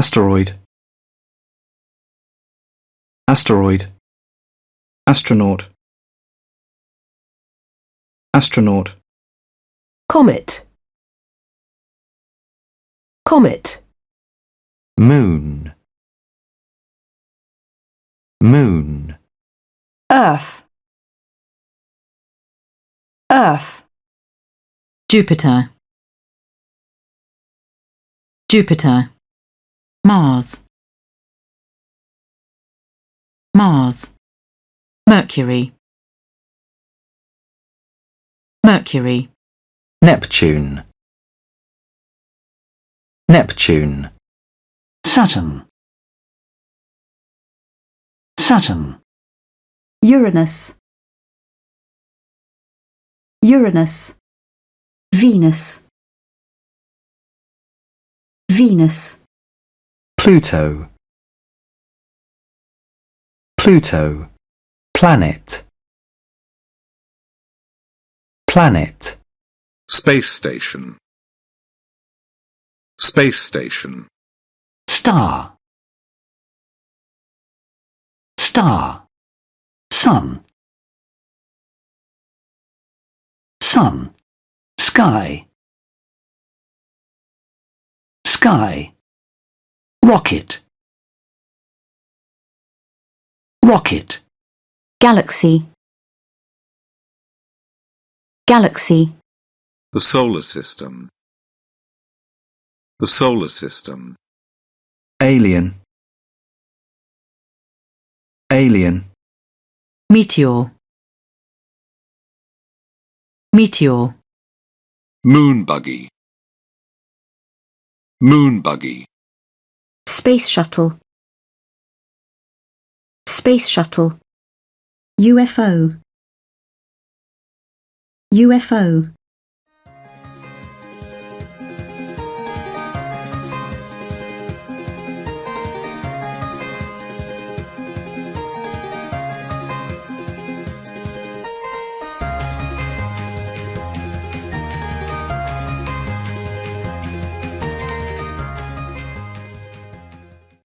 Asteroid, asteroid, astronaut, astronaut, Comet, comet, moon, moon, Earth, earth, Jupiter, Jupiter, Mars, Mars, Mercury, Mercury, Neptune, Neptune, Saturn, Saturn, Uranus, Uranus, Venus, Venus, Pluto, Pluto, planet, planet, Space station. Space station. star, star, sun, sun, sky, sky, rocket, rocket, galaxy, galaxy, The solar system. The solar system. alien, alien, meteor, meteor, Moon buggy. Moon buggy. space shuttle, space shuttle, UFO, UFO,